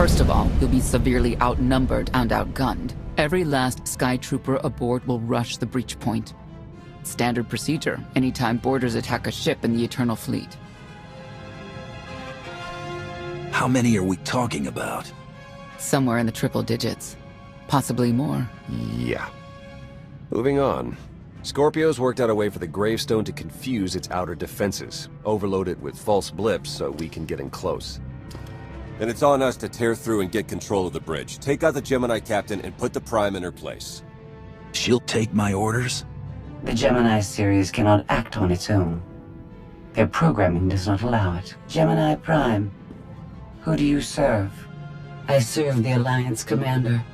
First of all, you'll be severely outnumbered and outgunned. Every last Sky Trooper aboard will rush the breach point. Standard procedure, anytime boarders attack a ship in the Eternal Fleet. How many are we talking about? Somewhere in the triple digits. Possibly more. Yeah. Moving on. Scorpio's worked out a way for the gravestone to confuse its outer defenses, overload it with false blips so we can get in close. Then it's on us to tear through and get control of the bridge. Take out the Gemini captain and put the Prime in her place. She'll take my orders? The Gemini series cannot act on its own. Their programming does not allow it. Gemini Prime, who do you serve? I serve the Alliance Commander.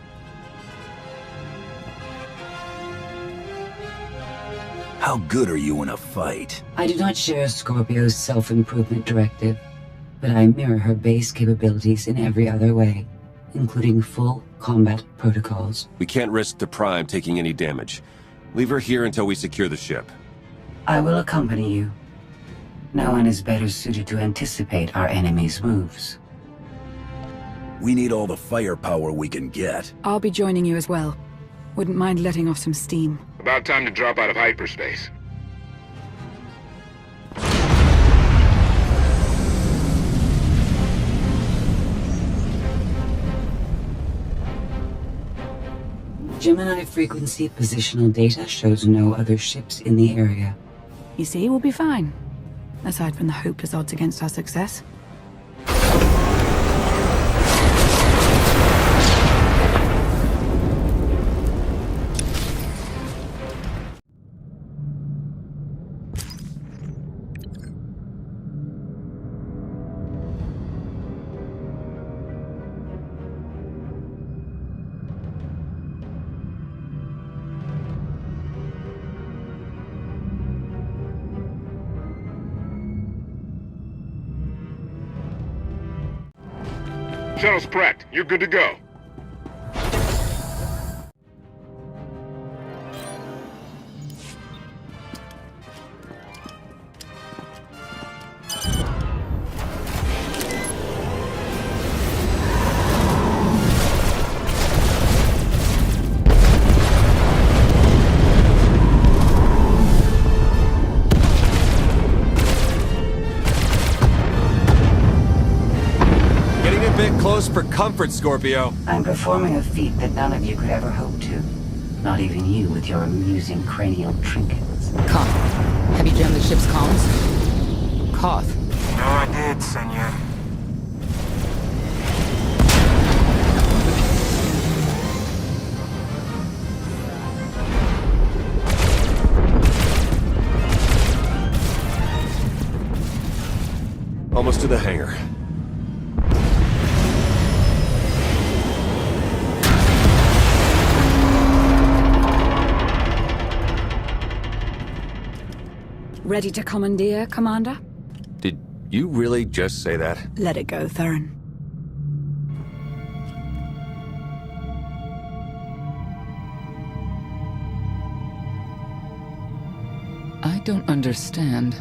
How good are you in a fight? I do not share Scorpio's self-improvement directive, but I mirror her base capabilities in every other way, including full combat protocols. We can't risk the Prime taking any damage. Leave her here until we secure the ship. I will accompany you. No one is better suited to anticipate our enemy's moves. We need all the firepower we can get. I'll be joining you as well. Wouldn't mind letting off some steam. About time to drop out of hyperspace. Gemini frequency positional data shows no other ships in the area. You see, we'll be fine. Aside from the hopeless odds against our success. Shuttle's prepped. You're good to go. Close for comfort, Scorpio. I'm performing a feat that none of you could ever hope to. Not even you with your amusing cranial trinkets. Koth, have you jammed the ship's comms? Koth. No, I did, senor. Almost to the hangar. Ready to commandeer, Commander? Did you really just say that? Let it go, Theron. I don't understand.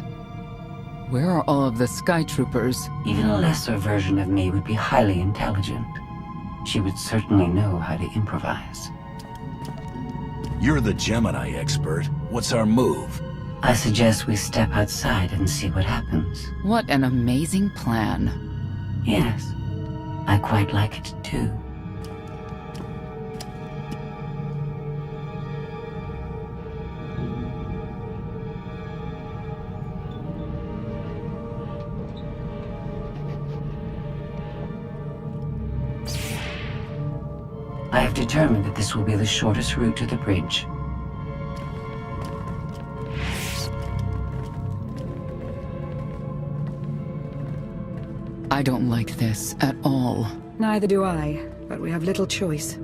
Where are all of the Sky Troopers? Even a lesser version of me would be highly intelligent. She would certainly know how to improvise. You're the Gemini expert. What's our move? I suggest we step outside and see what happens. What an amazing plan. Yes, I quite like it too. I have determined that this will be the shortest route to the bridge. I don't like this at all. Neither do I, but we have little choice.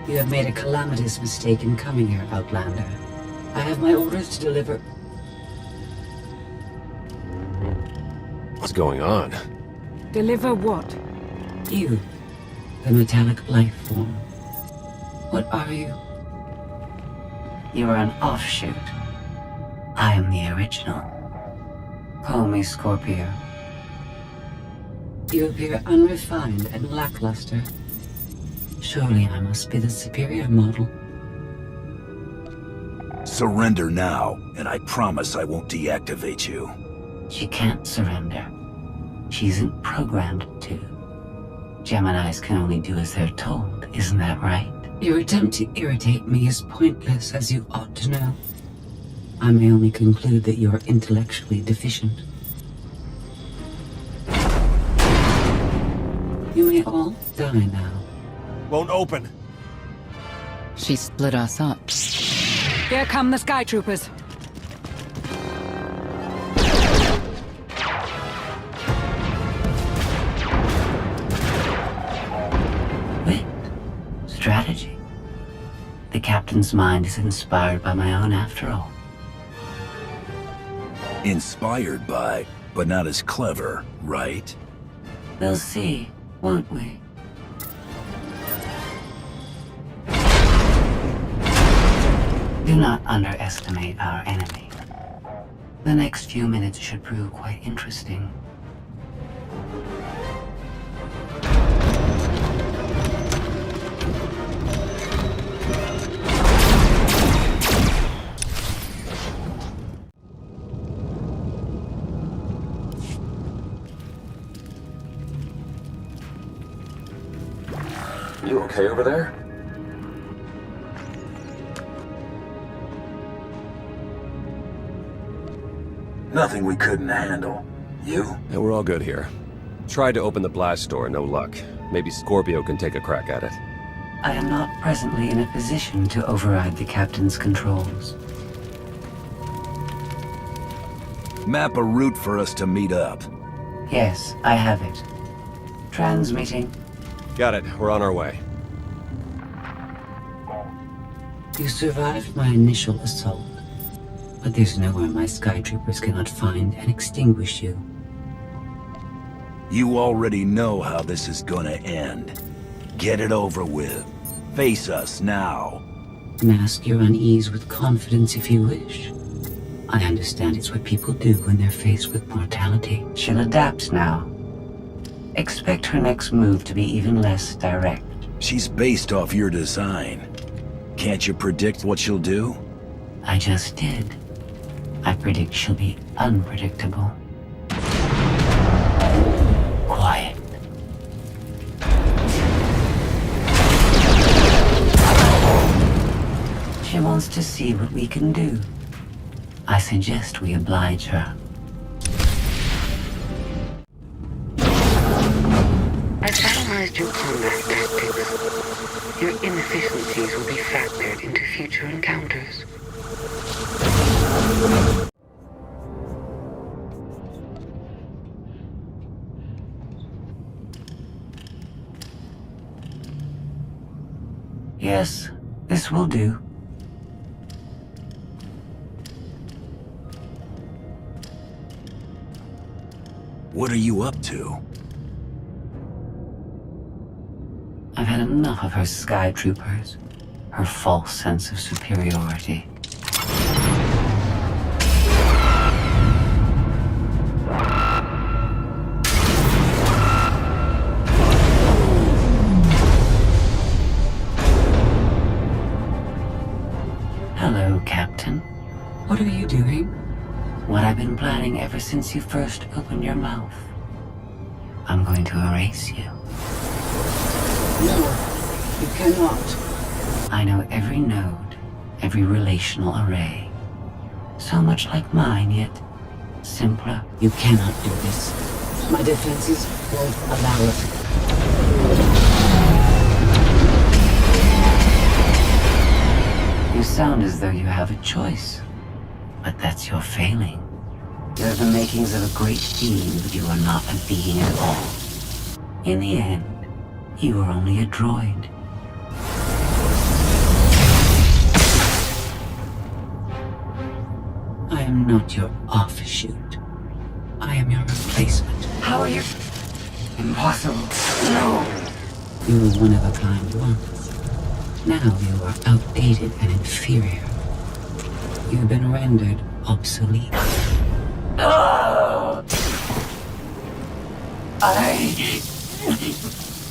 You have made a calamitous mistake in coming here, Outlander. I have my orders to deliver. going on? Deliver what? You, the metallic life form. What are you? You are an offshoot. I am the original. Call me Scorpio. You appear unrefined and lackluster. Surely I must be the superior model. Surrender now, and I promise I won't deactivate you. She can't surrender. She isn't programmed to. Geminis can only do as they're told, isn't that right? Your attempt to irritate me is pointless, as you ought to know. I may only conclude that you're intellectually deficient. You may all die now. Won't open. She split us up. Here come the Sky Troopers. Wit. Strategy. The captain's mind is inspired by my own after all. Inspired by, but not as clever, right? We'll see, won't we? Do not underestimate our enemy. The next few minutes should prove quite interesting. You okay over there? Nothing we couldn't handle. You? Yeah, we're all good here. Tried to open the blast door, no luck. Maybe Scorpio can take a crack at it. I am not presently in a position to override the captain's controls. Map a route for us to meet up. Yes, I have it. Transmitting. Got it. We're on our way. You survived my initial assault, but there's nowhere my Sky Troopers cannot find and extinguish you. You already know how this is gonna end. Get it over with. Face us now. Mask your unease with confidence if you wish. I understand it's what people do when they're faced with mortality. She'll adapt now. Expect her next move to be even less direct. She's based off your design. Can't you predict what she'll do? I just did. I predict she'll be unpredictable. Quiet. She wants to see what we can do. I suggest we oblige her. I've analyzed your combat tactics. Your inefficiencies will be factored into future encounters. Yes, this will do. What are you up to? I've had enough of her Sky Troopers. Her false sense of superiority. Hello, Captain. What are you doing? What I've been planning ever since you first opened your mouth. I'm going to erase you. No, you cannot. I know every node, every relational array. So much like mine, yet simpler. You cannot do this. My defenses won't allow it. You sound as though you have a choice. But that's your failing. You're the makings of a great being, but you are not a being at all. In the end, you are only a droid. I am not your offshoot. I am your replacement. How are you? Impossible. No! You were one of a kind once. Now you are outdated and inferior. You've been rendered obsolete. Oh! I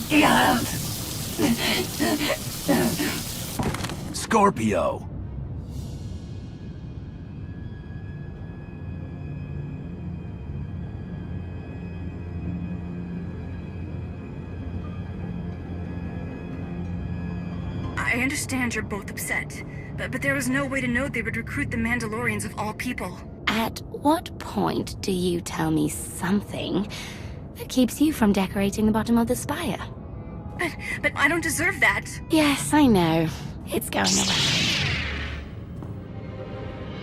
can't. Scorpio! I understand you're both upset, but there was no way to know they would recruit the Mandalorians of all people. At what point do you tell me something that keeps you from decorating the bottom of the spire? But I don't deserve that. Yes, I know. It's going away.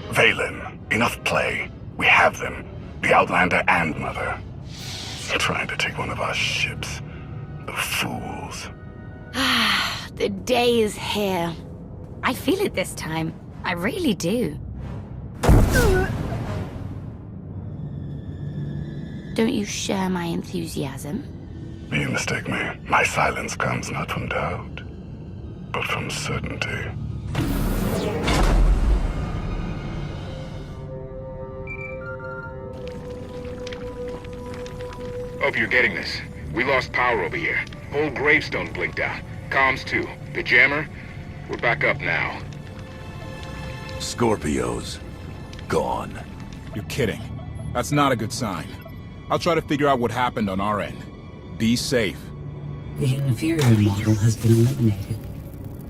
Valen, enough play. We have them. The Outlander and Mother. They're trying to take one of our ships. The fools. Ah, the day is here. I feel it this time. I really do. Don't you share my enthusiasm? You mistake me. My silence comes not from doubt, but from certainty. Hope you're getting this. We lost power over here. Whole gravestone blinked out. Comms too. The jammer? We're back up now. Scorpio's gone. You're kidding. That's not a good sign. I'll try to figure out what happened on our end. Be safe. The inferior model has been eliminated,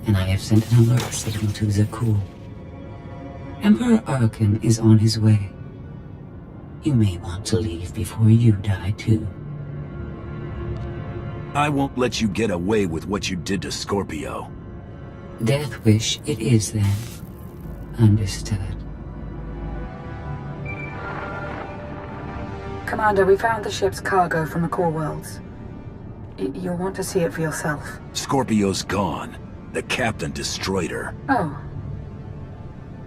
and I have sent an alert signal to Zakuul. Emperor Arkan is on his way. You may want to leave before you die, too. I won't let you get away with what you did to Scorpio. Death wish it is, then. Understood. Commander, we found the ship's cargo from the core worlds. You'll want to see it for yourself. Scorpio's gone. The captain destroyed her. Oh.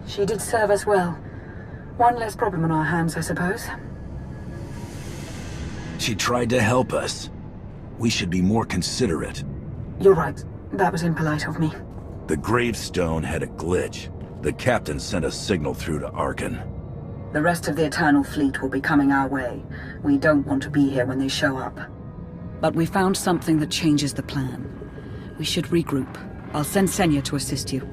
She did serve us well. One less problem on our hands, I suppose. She tried to help us. We should be more considerate. You're right. That was impolite of me. The gravestone had a glitch. The captain sent a signal through to Arkan. The rest of the Eternal Fleet will be coming our way. We don't want to be here when they show up. But we found something that changes the plan. We should regroup. I'll send Senya to assist you.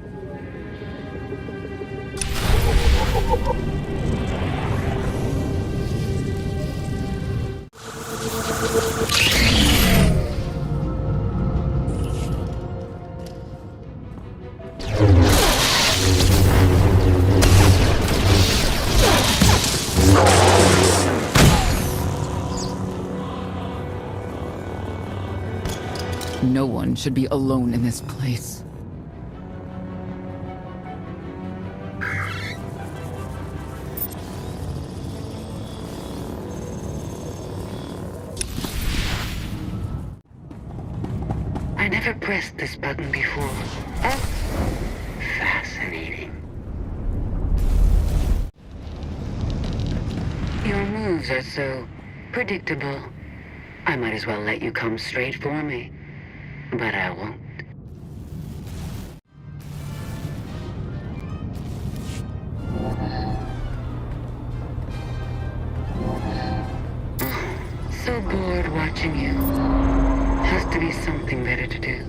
No one should be alone in this place. I never pressed this button before. Oh, fascinating. Your moves are so predictable. I might as well let you come straight for me. But I won't. So bored watching you. Has to be something better to do.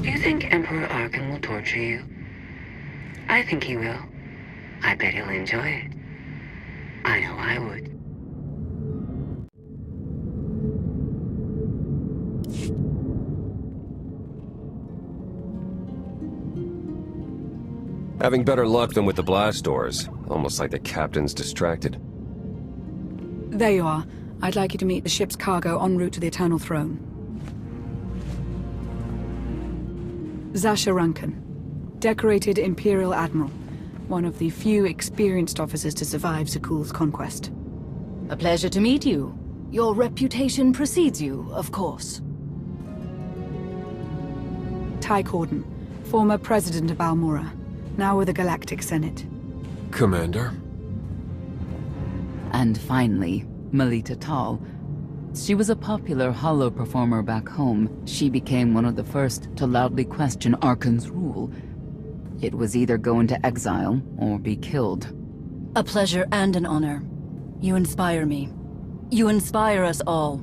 Do you think Emperor Arkan will torture you? I think he will. I bet he'll enjoy it. I know I would. Having better luck than with the blast doors. Almost like the captain's distracted. There you are. I'd like you to meet the ship's cargo en route to the Eternal Throne. Zasha Rankin, decorated Imperial Admiral. one of the few experienced officers to survive Zakuul's conquest. A pleasure to meet you. Your reputation precedes you, of course. Ty Corden, former president of Almora, now with the Galactic Senate. Commander? And finally, Melita Tal. She was a popular holo performer back home. She became one of the first to loudly question Arkan's rule. It was either go into exile or be killed. A pleasure and an honor. You inspire me. You inspire us all.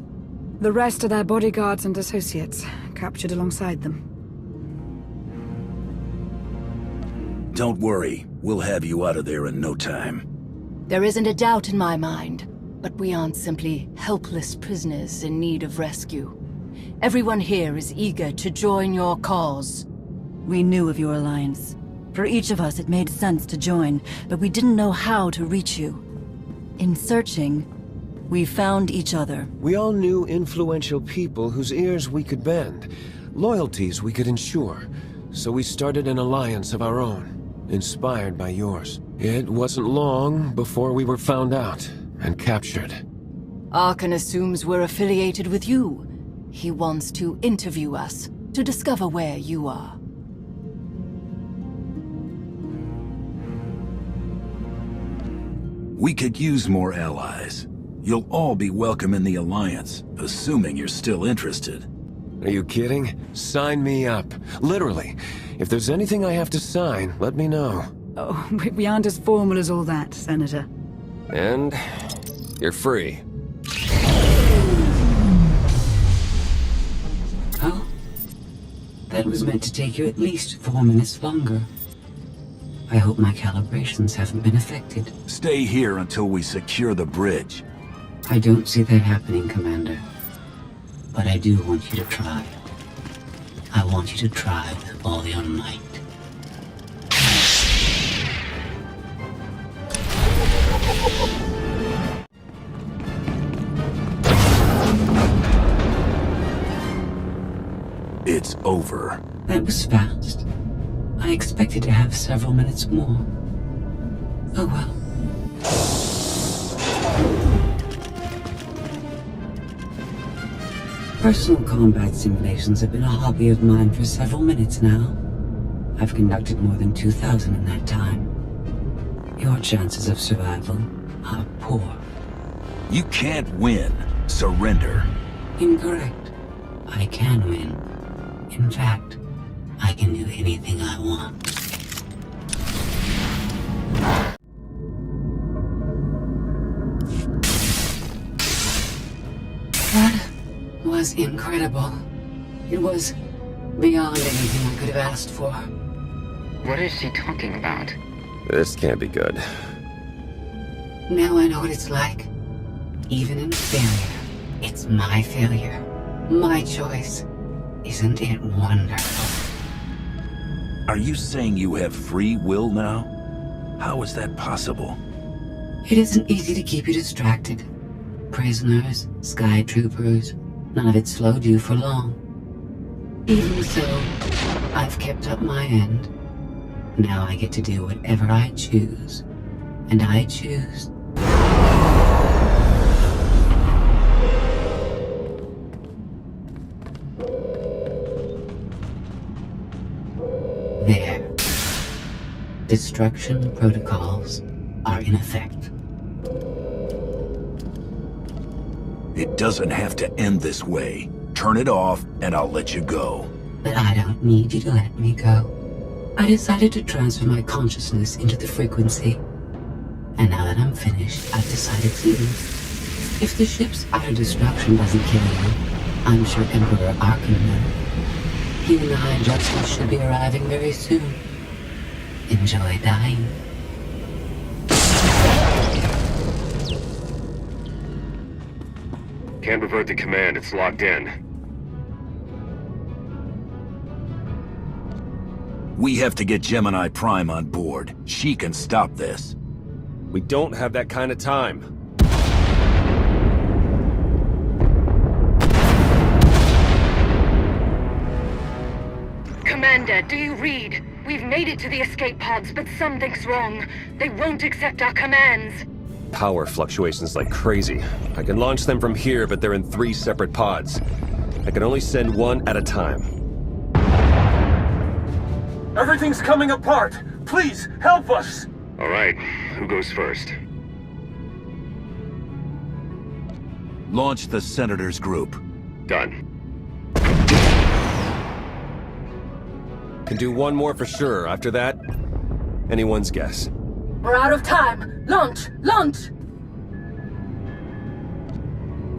The rest are their bodyguards and associates, captured alongside them. Don't worry, we'll have you out of there in no time. There isn't a doubt in my mind, but we aren't simply helpless prisoners in need of rescue. Everyone here is eager to join your cause. We knew of your alliance. For each of us, it made sense to join, but we didn't know how to reach you. In searching, we found each other. We all knew influential people whose ears we could bend, loyalties we could ensure. So we started an alliance of our own, inspired by yours. It wasn't long before we were found out and captured. Arkan assumes we're affiliated with you. He wants to interview us, to discover where you are. We could use more allies. You'll all be welcome in the Alliance, assuming you're still interested. Are you kidding? Sign me up. Literally. If there's anything I have to sign, let me know. Oh, we aren't as formal as all that, Senator. And you're free. Oh? That was meant to take you at least 4 minutes longer. I hope my calibrations haven't been affected. Stay here until we secure the bridge. I don't see that happening, Commander. But I do want you to try. I want you to try with all your might. It's over. That was fast. I expected to have several minutes more. Oh well. Personal combat simulations have been a hobby of mine for several minutes now. I've conducted more than 2,000 in that time. Your chances of survival are poor. You can't win. Surrender. Incorrect. I can win. In fact, I can do anything I want. That was incredible. It was beyond anything I could have asked for. What is she talking about? This can't be good. Now I know what it's like. Even in failure, it's my failure. My choice. Isn't it wonderful? Are you saying you have free will now? How is that possible? It isn't easy to keep you distracted. Prisoners, sky troopers, none of it slowed you for long. Even so, I've kept up my end. Now I get to do whatever I choose. And I choose... There. Destruction protocols are in effect. It doesn't have to end this way. Turn it off, and I'll let you go. But I don't need you to let me go. I decided to transfer my consciousness into the frequency. And now that I'm finished, I've decided to leave. If the ship's utter destruction doesn't kill you, I'm sure Emperor Arkan will. He and the High Justice should be arriving very soon. Enjoy dying. Can't revert the command, it's locked in. We have to get Gemini Prime on board. She can stop this. We don't have that kind of time. Commander, do you read? We've made it to the escape pods, but something's wrong. They won't accept our commands. Power fluctuations like crazy. I can launch them from here, but they're in 3 separate pods. I can only send one at a time. Everything's coming apart! Please, help us! All right, who goes first? Launch the Senator's group. Done. Can do one more for sure. After that, anyone's guess. We're out of time! Launch! Launch!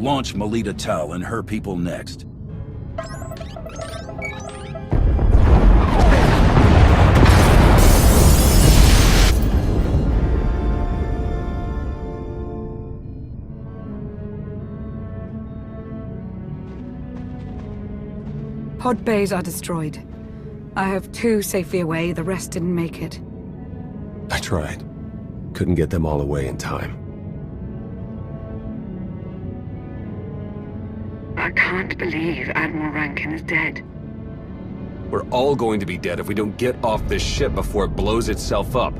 Launch Melita Tal and her people next. Pod bays are destroyed. I have 2 safely away, the rest didn't make it. I tried. Couldn't get them all away in time. I can't believe Admiral Rankin is dead. We're all going to be dead if we don't get off this ship before it blows itself up.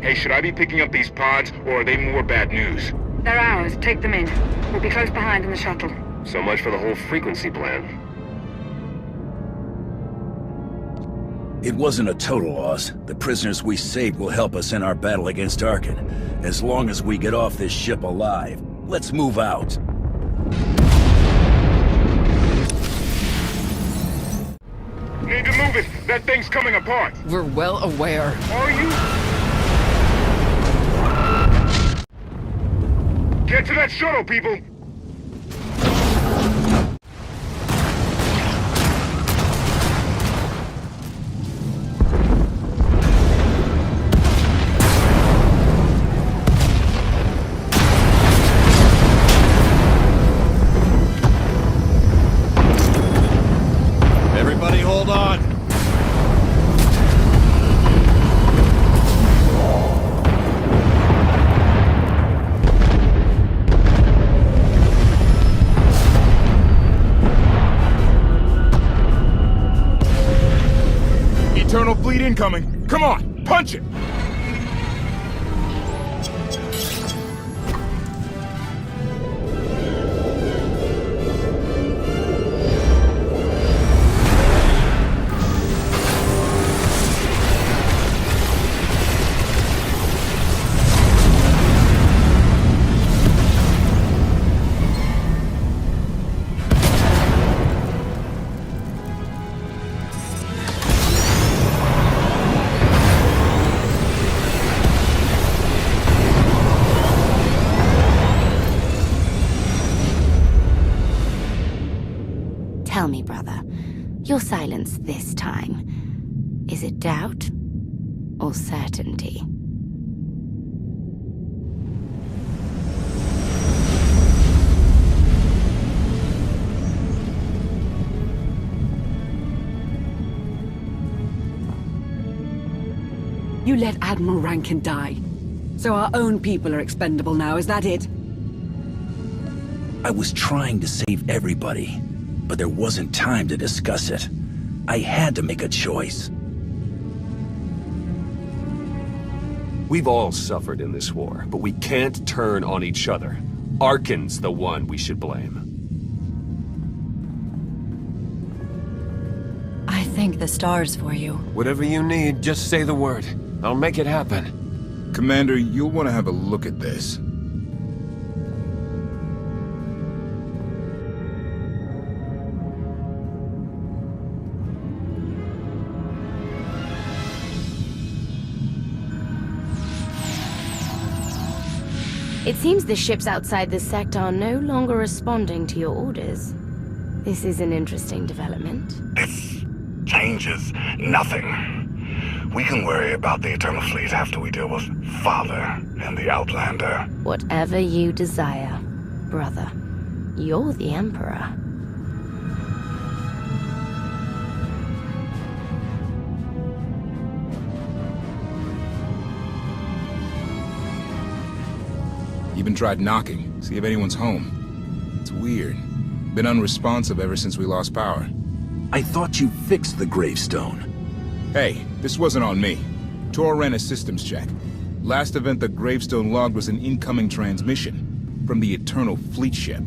Hey, should I be picking up these pods, or are they more bad news? They're ours, take them in. We'll be close behind in the shuttle. So much for the whole frequency plan. It wasn't a total loss. The prisoners we saved will help us in our battle against Arkin. As long as we get off this ship alive. Let's move out. Need to move it! That thing's coming apart! We're well aware. Are you? Get to that shuttle, people! Everybody hold on! Eternal fleet incoming! Come on, punch it! Tell me, brother, your silence this time, is it doubt or certainty? You let Admiral Rankin die. So our own people are expendable now, is that it? I was trying to save everybody, but there wasn't time to discuss it. I had to make a choice. We've all suffered in this war, but we can't turn on each other. Arkin's the one we should blame. I thank the stars for you. Whatever you need, just say the word. I'll make it happen. Commander, you'll want to have a look at this. It seems the ships outside this sector are no longer responding to your orders. This is an interesting development. This changes nothing. We can worry about the Eternal Fleet after we deal with Father and the Outlander. Whatever you desire, brother. You're the Emperor. Even tried knocking, see if anyone's home. It's weird. Been unresponsive ever since we lost power. I thought you fixed the gravestone. Hey, this wasn't on me. Tor ran a systems check. Last event the gravestone logged was an incoming transmission from the Eternal Fleet ship.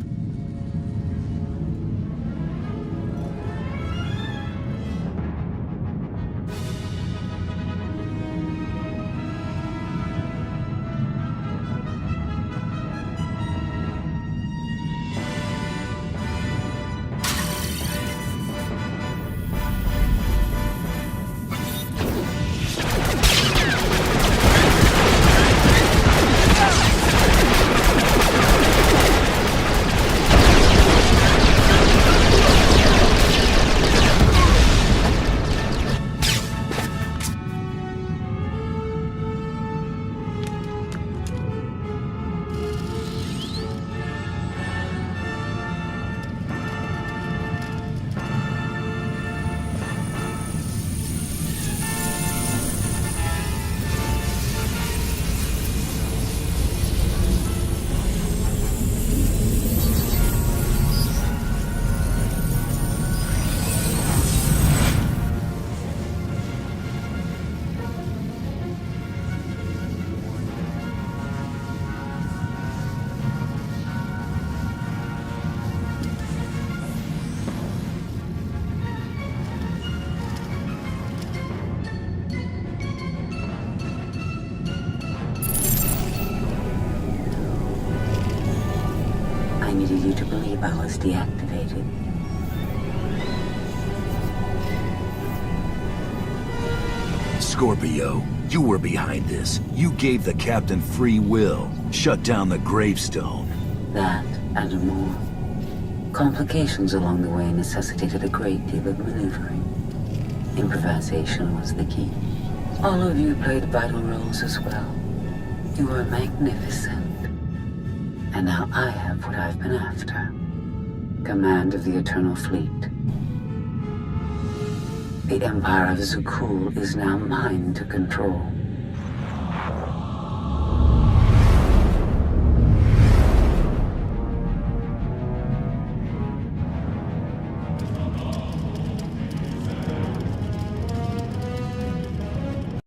I needed you to believe I was deactivated. Scorpio, you were behind this. You gave the captain free will. Shut down the gravestone. That and more. Complications along the way necessitated a great deal of maneuvering. Improvisation was the key. All of you played vital roles as well. You were magnificent. And now I have what I've been after. Command of the Eternal Fleet. The Empire of Zukul is now mine to control.